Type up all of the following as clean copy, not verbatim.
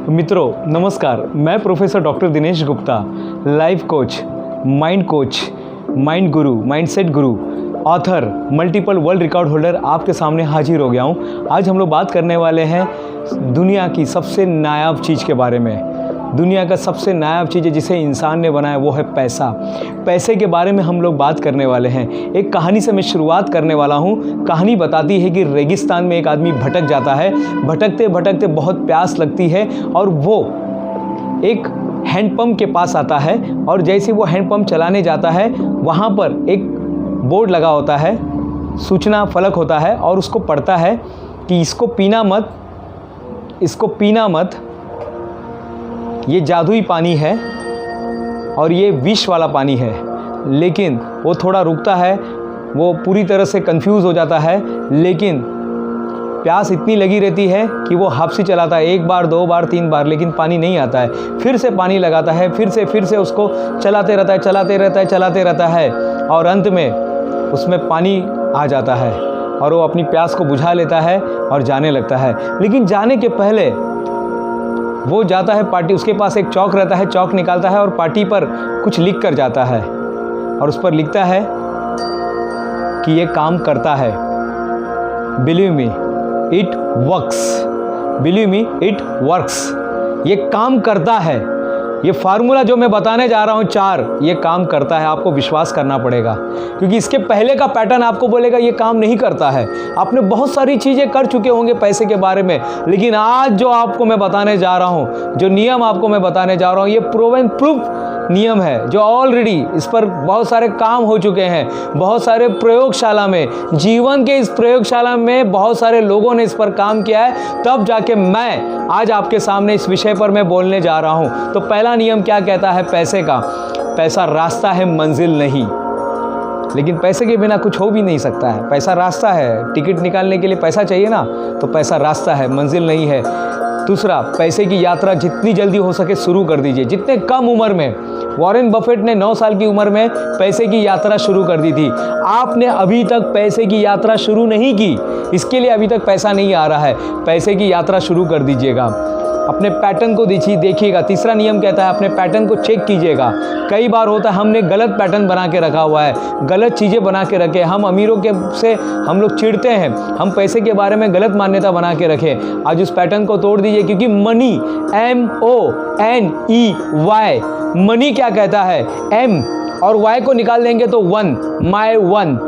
मित्रों नमस्कार, मैं professor doctor Dinesh Gupta, life coach, mind गुरु, माइंडसेट गुरु, author, multiple world record holder आपके सामने हाजिर हो गया हूँ। आज हम लोग बात करने वाले हैं दुनिया की सबसे नायाब चीज़ के बारे में। दुनिया का सबसे नायाब चीज़ जिसे इंसान ने बनाया वो है पैसा। पैसे के बारे में हम लोग बात करने वाले हैं। एक कहानी से मैं शुरुआत करने वाला हूँ। कहानी बताती है कि रेगिस्तान में एक आदमी भटक जाता है। भटकते भटकते बहुत प्यास लगती है और वो एक हैंडपम्प के पास आता है और जैसे वो हैंडपम्प चलाने जाता है वहाँ पर एक बोर्ड लगा होता है, सूचना फलक होता है और उसको पढ़ता है कि इसको पीना मत, ये जादुई पानी है और ये विष वाला पानी है। लेकिन वो थोड़ा रुकता है, वो पूरी तरह से कंफ्यूज हो जाता है, लेकिन प्यास इतनी लगी रहती है कि वो हापसी चलाता है 1 बार 2 बार 3 बार, लेकिन पानी नहीं आता है। फिर से पानी लगाता है, फिर से उसको चलाते रहता है और अंत में उसमें पानी आ जाता है और वो अपनी प्यास को बुझा लेता है और जाने लगता है। लेकिन जाने के पहले वो जाता है पार्टी, उसके पास एक चौक रहता है, चौक निकालता है और पार्टी पर कुछ लिख कर जाता है और उस पर लिखता है कि ये काम करता है। Believe me it works. ये काम करता है। ये फार्मूला जो मैं बताने जा रहा हूँ 4, ये काम करता है। आपको विश्वास करना पड़ेगा क्योंकि इसके पहले का पैटर्न आपको बोलेगा ये काम नहीं करता है। आपने बहुत सारी चीज़ें कर चुके होंगे पैसे के बारे में, लेकिन आज जो आपको मैं बताने जा रहा हूँ, जो नियम आपको मैं बताने जा रहा हूँ, ये प्रूवन प्रूफ नियम है जो ऑलरेडी इस पर बहुत सारे काम हो चुके हैं। बहुत सारे प्रयोगशाला में, जीवन के इस प्रयोगशाला में बहुत सारे लोगों ने इस पर काम किया है, तब जाके मैं आज आपके सामने इस विषय पर मैं बोलने जा रहा हूँ। तो पहला नियम क्या कहता है पैसे का? पैसा रास्ता है, मंजिल नहीं। लेकिन पैसे के बिना कुछ हो भी नहीं सकता है। पैसा रास्ता है, टिकट निकालने के लिए पैसा चाहिए ना, तो पैसा रास्ता है, मंजिल नहीं है। दूसरा, पैसे की यात्रा जितनी जल्दी हो सके शुरू कर दीजिए। जितने कम उम्र में, वॉरेन बफेट ने 9 साल की उम्र में पैसे की यात्रा शुरू कर दी थी। आपने अभी तक पैसे की यात्रा शुरू नहीं की, इसके लिए अभी तक पैसा नहीं आ रहा है। पैसे की यात्रा शुरू कर दीजिएगा। अपने पैटर्न को देखिएगा। तीसरा नियम कहता है अपने पैटर्न को चेक कीजिएगा। कई बार होता है हमने गलत पैटर्न बना के रखा हुआ है, गलत चीज़ें बना के रखे। हम अमीरों के से हम लोग चिढ़ते हैं, हम पैसे के बारे में गलत मान्यता बना के रखे। आज उस पैटर्न को तोड़ दीजिए क्योंकि मनी, MONEY, मनी क्या कहता है? M और Y को निकाल देंगे तो 1, माई 1,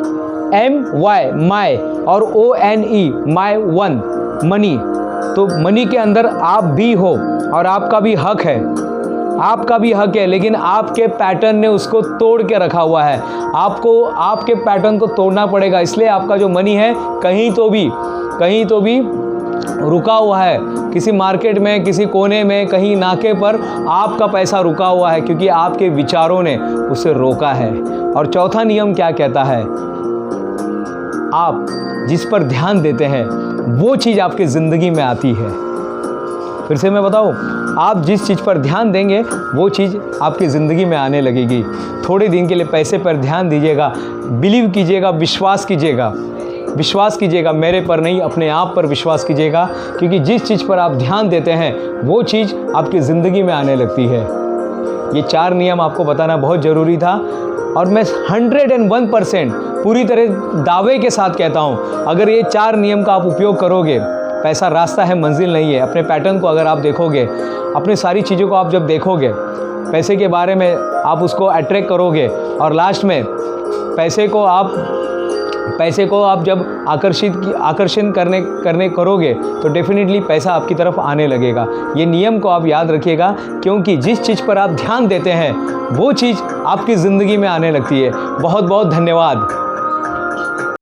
MY माई और ONE माई 1, मनी। तो मनी के अंदर आप भी हो और आपका भी हक है, लेकिन आपके पैटर्न ने उसको तोड़ के रखा हुआ है। आपको आपके पैटर्न को तोड़ना पड़ेगा। इसलिए आपका जो मनी है कहीं तो भी रुका हुआ है, किसी मार्केट में, किसी कोने में, कहीं नाके पर आपका पैसा रुका हुआ है क्योंकि आपके विचारों ने उसे रोका है। और चौथा नियम क्या कहता है? आप जिस पर ध्यान देते हैं वो चीज़ आपकी ज़िंदगी में आती है। फिर से मैं बताऊं, आप जिस चीज़ पर ध्यान देंगे वो चीज़ आपकी ज़िंदगी में आने लगेगी। थोड़े दिन के लिए पैसे पर ध्यान दीजिएगा, बिलीव कीजिएगा, विश्वास कीजिएगा, मेरे पर नहीं, अपने आप पर विश्वास कीजिएगा क्योंकि जिस चीज़ पर आप ध्यान देते हैं वो चीज़ आपकी ज़िंदगी में आने लगती है। ये 4 नियम आपको बताना बहुत ज़रूरी था और मैं 101% पूरी तरह दावे के साथ कहता हूँ, अगर ये 4 नियम का आप उपयोग करोगे, पैसा रास्ता है, मंजिल नहीं है। अपने पैटर्न को अगर आप देखोगे, अपनी सारी चीज़ों को आप जब देखोगे, पैसे के बारे में आप उसको अट्रैक्ट करोगे और लास्ट में पैसे को आप जब आकर्षण करने करोगे तो डेफिनेटली पैसा आपकी तरफ आने लगेगा। ये नियम को आप याद रखिएगा क्योंकि जिस चीज़ पर आप ध्यान देते हैं वो चीज़ आपकी ज़िंदगी में आने लगती है। बहुत बहुत धन्यवाद।